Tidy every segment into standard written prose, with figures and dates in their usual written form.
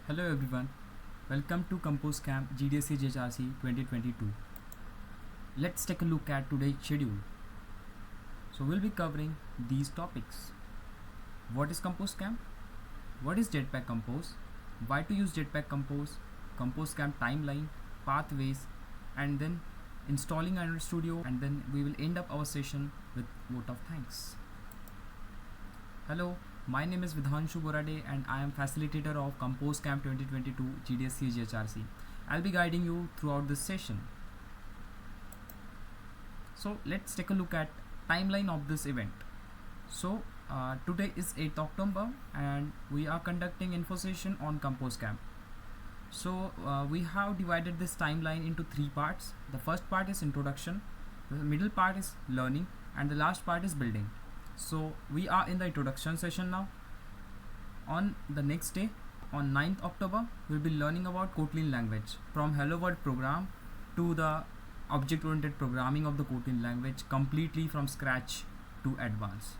Hello everyone, welcome to Compose Camp GDSC GHRCE 2022. Let's take a look at today's schedule. So we'll be covering these topics. What is Compose Camp? What is Jetpack Compose? Why to use Jetpack Compose? Compose Camp timeline, pathways, and then installing Android Studio, and then we will end up our session with vote of thanks. Hello, my name is Vidhanshu Borade and I am facilitator of Compose Camp 2022 GDSC GHRCE. I'll be guiding you throughout this session. So let's take a look at timeline of this event. So today is 8th October and we are conducting info session on Compose Camp. So we have divided this timeline into 3 parts. The first part is introduction, the middle part is learning, and the last part is building. So we are in the introduction session now. On the next day, on 9th October, we'll be learning about Kotlin language, from Hello World program to the object-oriented programming of the Kotlin language, completely from scratch to advanced.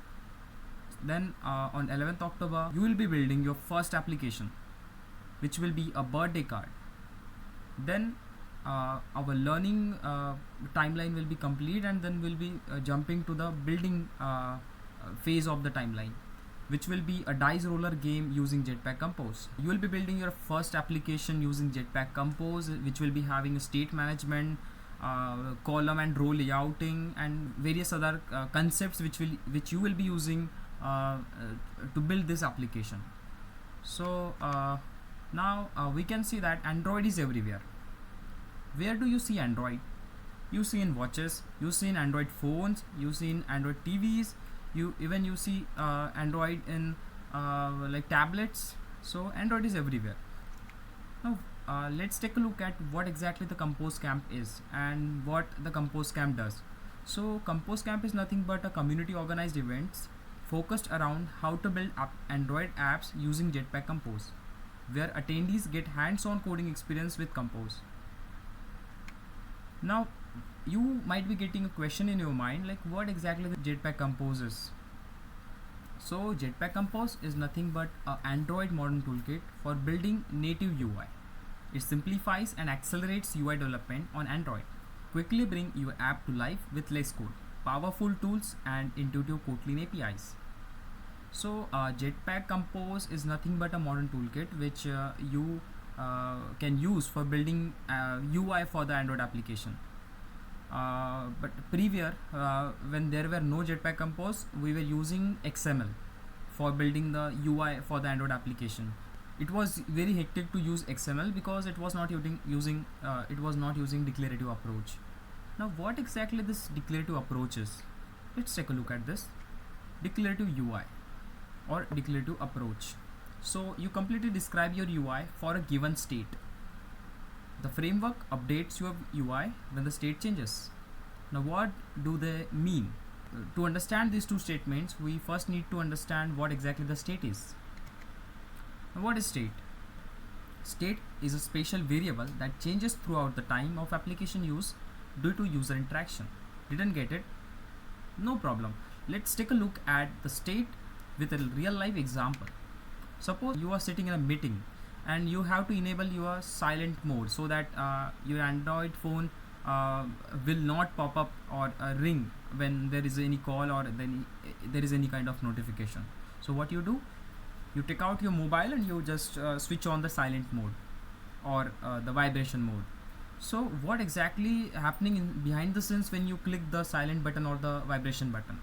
Then on 11th October, you will be building your first application, which will be a birthday card. Then our learning timeline will be complete, and then we'll be jumping to the building phase of the timeline, which will be a dice roller game using Jetpack Compose. You will be building your first application using Jetpack Compose, which will be having a state management, column and row layouting, and various other concepts which you will be using to build this application. So now we can see that Android is everywhere. Where do you see Android? You see in watches, you see in Android phones, you see in Android TVs, you see Android in like tablets. So Android is everywhere. Now let's take a look at what exactly the Compose Camp is and what the Compose Camp does. So Compose Camp is nothing but a community organized events focused around how to build Android apps using Jetpack Compose, where attendees get hands-on coding experience with Compose. Now you might be getting a question in your mind, like what exactly the Jetpack Compose is. So Jetpack Compose is nothing but an Android modern toolkit for building native UI. It simplifies and accelerates UI development on Android. Quickly bring your app to life with less code, powerful tools, and intuitive Kotlin APIs. So Jetpack Compose is nothing but a modern toolkit which you can use for building UI for the Android application. But previous, when there were no Jetpack Compose, we were using XML for building the UI for the Android application. It was very hectic to use XML because it was not using declarative approach. Now what exactly this declarative approach is? Let's take a look at this. Declarative UI or declarative approach. So you completely describe your UI for a given state. The framework updates your UI when the state changes. Now what do they mean? To understand these two statements, we first need to understand what exactly the state is. Now what is state? State is a special variable that changes throughout the time of application use due to user interaction. Didn't get it? No problem. Let's take a look at the state with a real life example. Suppose you are sitting in a meeting and you have to enable your silent mode so that your Android phone will not pop up or ring when there is any call or then there is any kind of notification. So what you do, you take out your mobile and you just switch on the silent mode or the vibration mode. So what exactly happening behind the scenes when you click the silent button or the vibration button?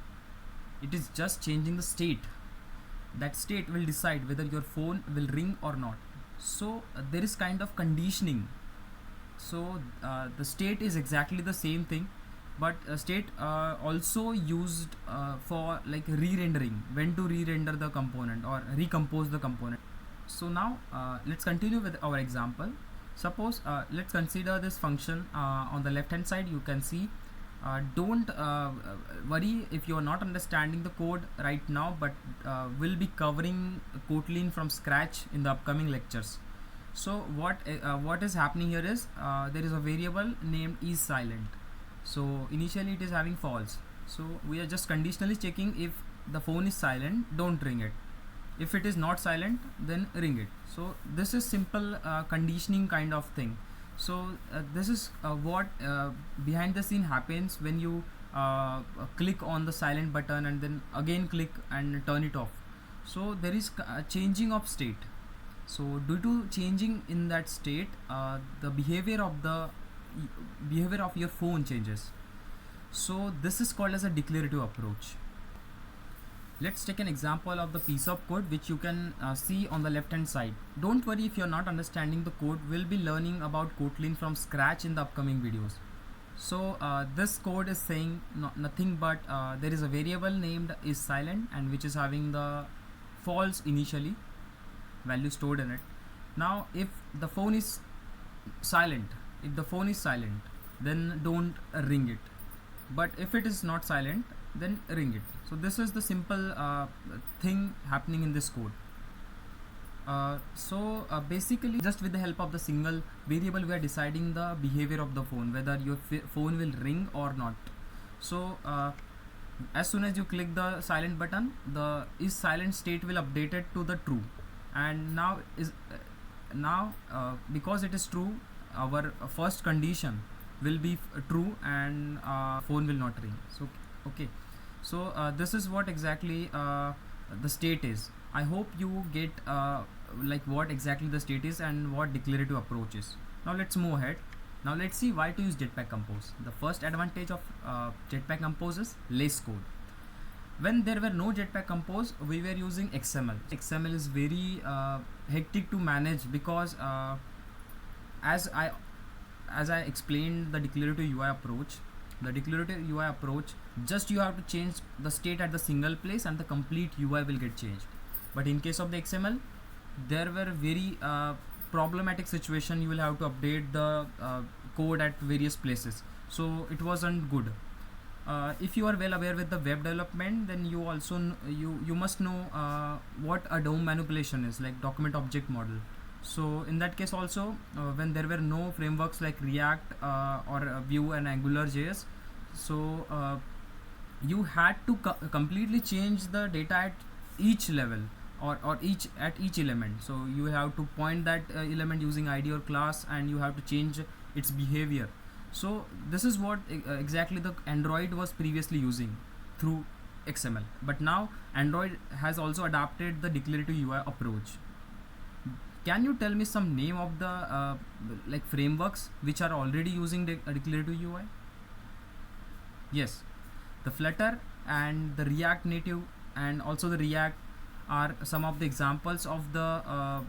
It is just changing the state. That state will decide whether your phone will ring or not. So there is kind of conditioning. So the state is exactly the same thing, but state also used for like re-rendering, when to re-render the component or recompose the component. So now let's continue with our example. Suppose let's consider this function on the left hand side. You can see don't worry if you are not understanding the code right now, but we'll be covering Kotlin from scratch in the upcoming lectures. So what is happening here is there is a variable named isSilent. So initially it is having false. So we are just conditionally checking if the phone is silent, don't ring it. If it is not silent, then ring it. So this is simple conditioning kind of thing. So this is what behind the scene happens when you click on the silent button and then again click and turn it off. So there is changing of state. So due to changing in that state, the behavior of your phone changes. So this is called as a declarative approach. Let's take an example of the piece of code which you can see on the left hand side. Don't worry if you're not understanding the code, we'll be learning about Kotlin from scratch in the upcoming videos. So this code is saying nothing but there is a variable named is silent and which is having the false initially value stored in it. Now if the phone is silent, then don't ring it. But if it is not silent, then ring it. So this is the simple thing happening in this code. Basically just with the help of the single variable we are deciding the behavior of the phone, whether your phone will ring or not. So as soon as you click the silent button, the is silent state will update it to the true, and now because it is true, our first condition will be true and phone will not ring. So okay, so this is what exactly the state is. I hope you get like what exactly the state is and what declarative approach is. Now let's move ahead. Now let's see why to use Jetpack Compose. The first advantage of Jetpack Compose is less code. When there were no Jetpack Compose, we were using XML. XML is very hectic to manage because as I explained the declarative UI approach, just you have to change the state at the single place and the complete UI will get changed. But in case of the XML, there were very problematic situation. You will have to update the code at various places, so it wasn't good. If you are well aware with the web development, then you also you must know what a DOM manipulation is, like document object model. So in that case also, when there were no frameworks like React or Vue and Angular JS, so you had to completely change the data at each level or at each element. So you have to point that element using ID or class, and you have to change its behavior. So this is what exactly the Android was previously using through XML, but now Android has also adapted the declarative UI approach. Can you tell me some name of the like frameworks which are already using declarative UI? Yes, the Flutter and the React Native and also the React are some of the examples of the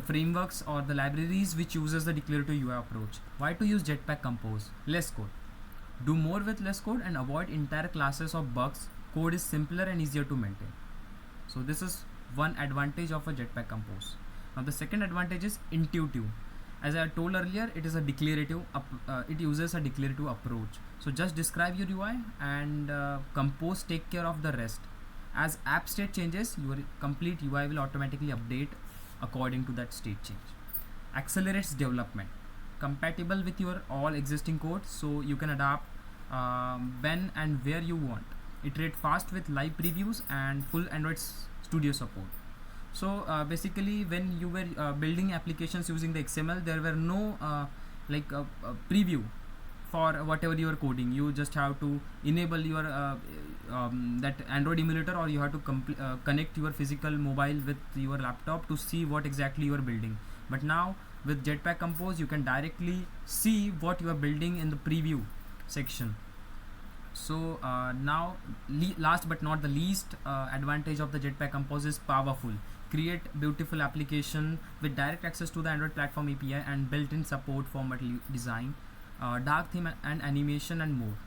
frameworks or the libraries which uses the declarative UI approach. Why to use Jetpack Compose? Less code. Do more with less code and avoid entire classes of bugs. Code is simpler and easier to maintain. So this is one advantage of a Jetpack Compose. Now the second advantage is intuitive. As I told earlier, it is a declarative. It uses a declarative approach. So just describe your UI and Compose take care of the rest. As app state changes, your complete UI will automatically update according to that state change. Accelerates development. Compatible with your all existing code, so you can adapt when and where you want. Iterate fast with live previews and full Android Studio support. So basically, when you were building applications using the XML, there were no preview for whatever you are coding. You just have to enable your that Android emulator, or you have to connect your physical mobile with your laptop to see what exactly you are building. But now with Jetpack Compose, you can directly see what you are building in the preview section. So now last but not the least advantage of the Jetpack Compose is powerful. Create beautiful application with direct access to the Android platform API and built-in support for material design, dark theme and animation and more.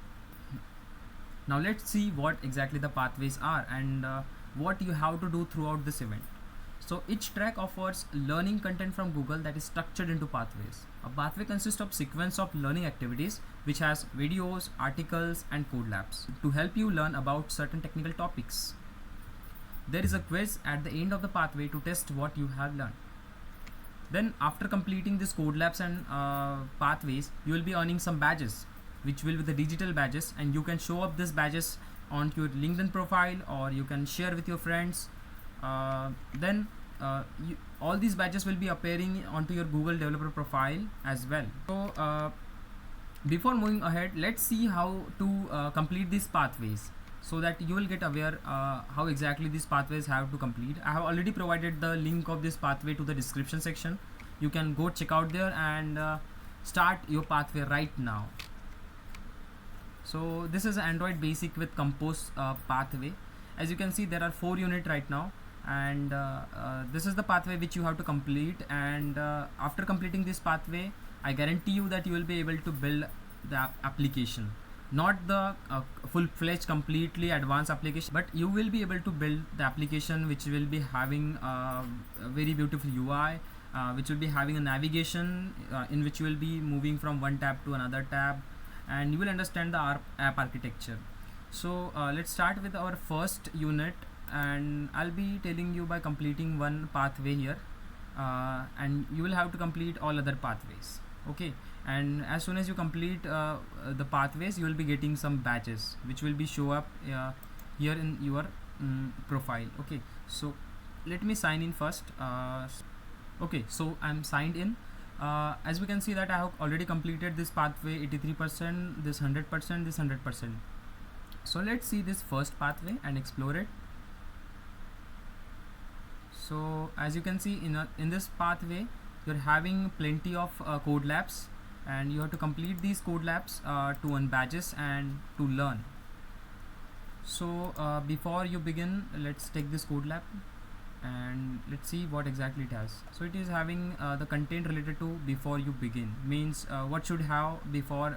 Now let's see what exactly the pathways are and what you have to do throughout this event. So each track offers learning content from Google that is structured into pathways. A pathway consists of sequence of learning activities which has videos, articles and code labs to help you learn about certain technical topics. There is a quiz at the end of the pathway to test what you have learned. Then after completing this code labs and pathways, you will be earning some badges, which will be the digital badges, and you can show up these badges onto your LinkedIn profile, or you can share with your friends, then all these badges will be appearing onto your Google developer profile as well. So before moving ahead, let's see how to complete these pathways, so that you will get aware how exactly these pathways have to complete. I have already provided the link of this pathway to the description section. You can go check out there and start your pathway right now. So this is Android Basic with Compose pathway. As you can see, there are 4 units right now, and this is the pathway which you have to complete. And after completing this pathway, I guarantee you that you will be able to build the application. Not the full-fledged completely advanced application, but you will be able to build the application which will be having a very beautiful UI, which will be having a navigation in which you will be moving from one tab to another tab, and you will understand the app architecture. So let's start with our first unit, and I'll be telling you by completing one pathway here, and you will have to complete all other pathways. Okay, and as soon as you complete the pathways, you will be getting some badges which will be show up here in your profile. Okay, so let me sign in first. Okay, so I'm signed in. As we can see that I have already completed this pathway 83%, this 100%, this 100%. So let's see this first pathway and explore it. So as you can see, in this pathway, you're having plenty of code labs, and you have to complete these code labs to earn badges and to learn. So before you begin, let's take this code lab and let's see what exactly it has. So it is having the content related to before you begin, means what should have before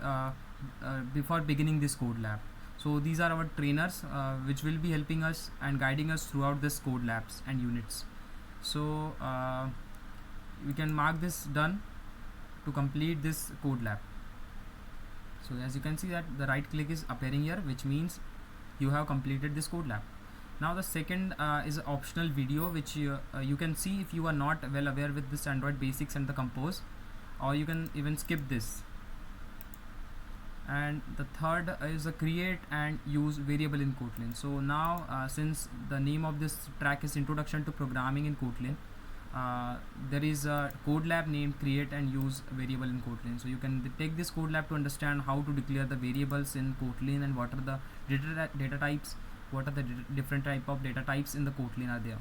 beginning this code lab. So these are our trainers which will be helping us and guiding us throughout this code labs and units. So we can mark this done to complete this code lab. So as you can see that the right click is appearing here, which means you have completed this code lab. Now the second is an optional video which you can see if you are not well aware with this Android Basics and the Compose, or you can even skip this. And the third is a create and use variable in Kotlin. So now since the name of this track is Introduction to Programming in Kotlin, there is a code lab named create and use variable in Kotlin. So you can take this code lab to understand how to declare the variables in Kotlin and what are the data types, what are the different type of data types in the Kotlin are there.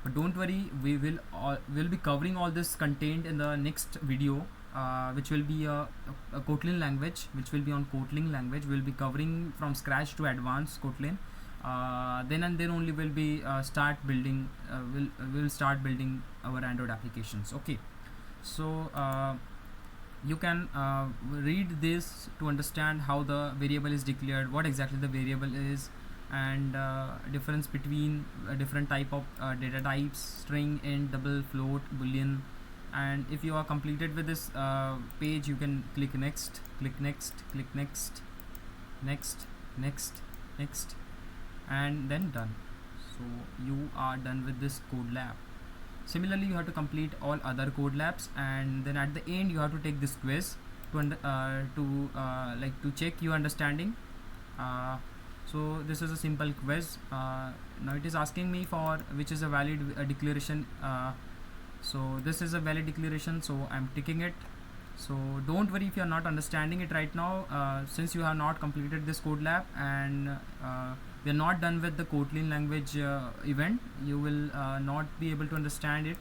But don't worry, we will be covering all this content in the next video, which will be a Kotlin language, which will be on Kotlin language. We'll be covering from scratch to advanced Kotlin. Then and then only we'll be start building we'll start building our Android applications. Okay, so you can read this to understand how the variable is declared, what exactly the variable is, and difference between different type of data types: string, int, double, float, boolean. And if you are completed with this page, you can click next, click next, click next, next, next, next, and then done. So you are done with this code lab. Similarly, you have to complete all other code labs, and then at the end you have to take this quiz to check your understanding. So this is a simple quiz. Now it is asking me for which is a valid declaration. So this is a valid declaration, so I'm ticking it. So don't worry if you are not understanding it right now, since you have not completed this code lab, and we are not done with the Kotlin language event. You will not be able to understand it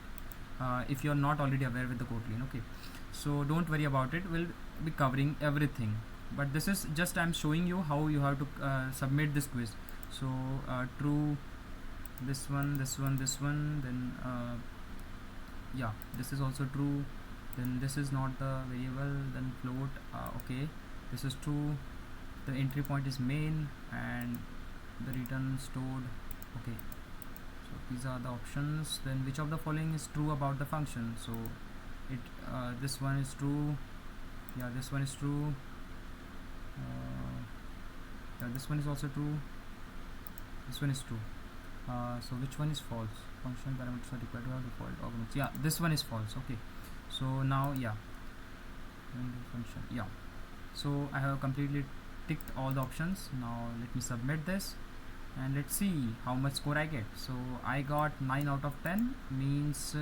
if you are not already aware with the Kotlin. Okay, so don't worry about it, we'll be covering everything, but this is just I'm showing you how you have to submit this quiz. So true, this one, this one, this one, then yeah, this is also true, then this is not the variable, then float. Okay, this is true, the entry point is main, and the return stored. Okay, so these are the options. Then which of the following is true about the function? So it this one is true, yeah, this one is true, yeah, this one is also true, this one is true. So which one is false? Function parameters are required to have default arguments. Yeah, this one is false. Okay, so now yeah, function, yeah, so I have completely ticked all the options. Now let me submit this, and let's see how much score I get. So I got 9 out of 10, means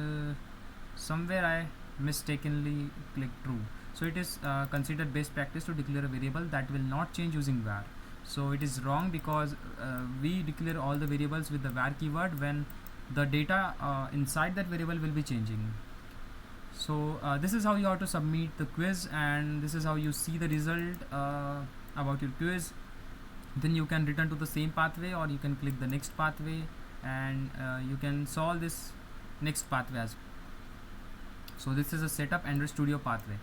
somewhere I mistakenly clicked true. So it is considered best practice to declare a variable that will not change using var. So it is wrong because we declare all the variables with the var keyword when the data inside that variable will be changing. So this is how you have to submit the quiz, and this is how you see the result about your quiz. Then you can return to the same pathway, or you can click the next pathway, and you can solve this next pathway as well. So this is a setup Android Studio pathway.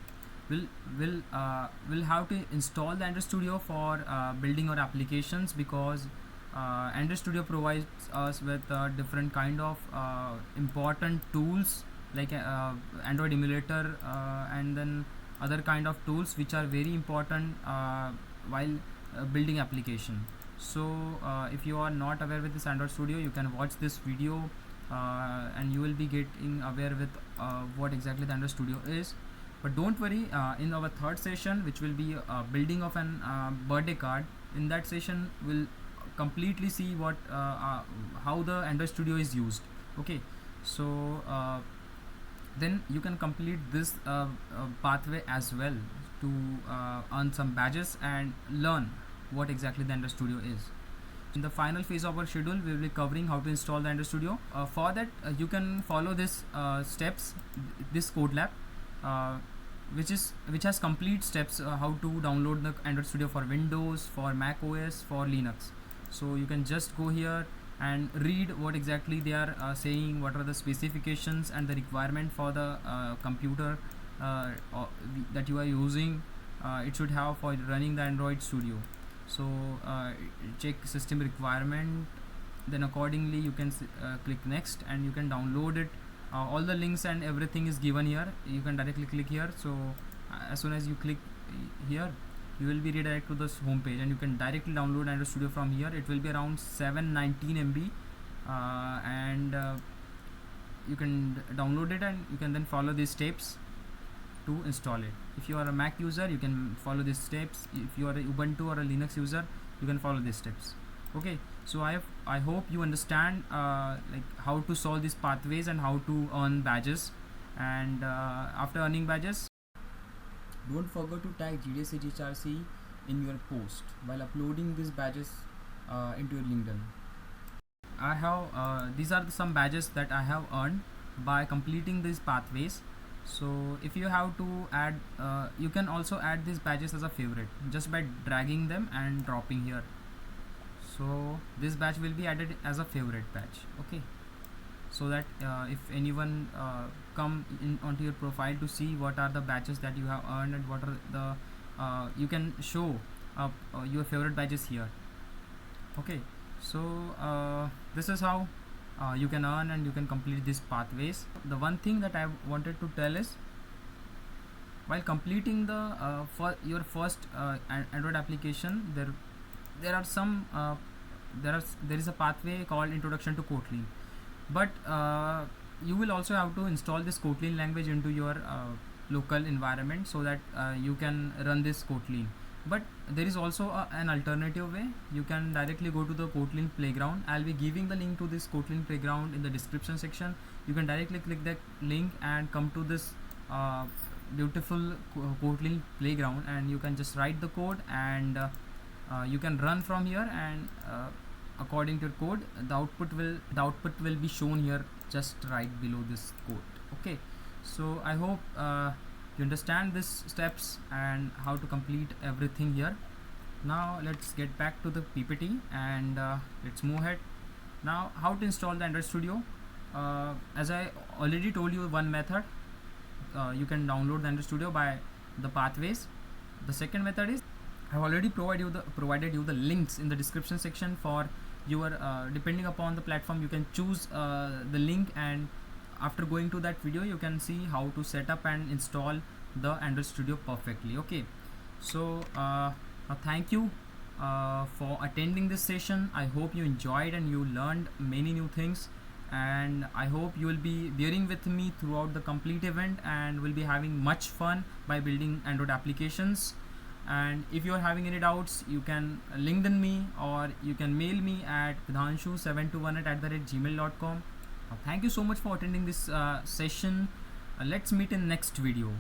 We'll have to install the Android Studio for building our applications, because Android Studio provides us with different kind of important tools like Android emulator and then other kind of tools which are very important while building application. So if you are not aware with this Android Studio, you can watch this video and you will be getting aware with what exactly the Android Studio is. But don't worry, in our third session, which will be building of an birthday card, in that session we'll completely see what how the Android Studio is used. Okay, so then you can complete this pathway as well to earn some badges and learn what exactly the Android Studio is. In the final phase of our schedule, we will be covering how to install the Android Studio. For that, you can follow this steps, this code lab, which has complete steps how to download the Android Studio for Windows, for Mac OS, for Linux. So you can just go here and read what exactly they are saying, what are the specifications and the requirement for the computer that you are using. It should have for running the Android Studio. So check system requirement, then accordingly you can click next and you can download it. All the links and everything is given here. You can directly click here. So as soon as you click here, you will be redirected to this home page and you can directly download Android Studio from here. It will be around 719 MB and you can download it and you can then follow these steps to install it. If you are a Mac user, you can follow these steps. If you are a Ubuntu or a Linux user, you can follow these steps. Okay, so I hope you understand like how to solve these pathways and how to earn badges. And after earning badges, don't forget to tag GDSC GHRCE in your post while uploading these badges into your LinkedIn. I have these are some badges that I have earned by completing these pathways. So if you have to add, you can also add these badges as a favorite just by dragging them and dropping here. So this badge will be added as a favorite badge. Okay, so that if anyone come in onto your profile to see what are the badges that you have earned and what are the you can show your favorite badges here. Okay, so this is how you can earn and you can complete these pathways. The one thing that I wanted to tell is, while completing the your first Android application, there are some there is a pathway called Introduction to Kotlin, but you will also have to install this Kotlin language into your local environment so that you can run this Kotlin. But there is also an alternative way. You can directly go to the Kotlin playground. I'll be giving the link to this Kotlin playground in the description section. You can directly click that link and come to this beautiful Kotlin playground, and you can just write the code and you can run from here, and according to your code, the output will be shown here just right below this code. Okay, so I hope you understand these steps and how to complete everything here. Now let's get back to the PPT and let's move ahead. Now, how to install the Android Studio? As I already told you, one method you can download the Android Studio by the pathways. The second method is, I have already provided you the links in the description section for your depending upon the platform. You can choose the link, and after going to that video, you can see how to set up and install the Android Studio perfectly. Okay, so thank you for attending this session. I hope you enjoyed and you learned many new things, and I hope you will be bearing with me throughout the complete event and will be having much fun by building Android applications. And if you are having any doubts, you can LinkedIn me or you can mail me at vidhanshu721@gmail.com. Thank you so much for attending this session. Let's meet in next video.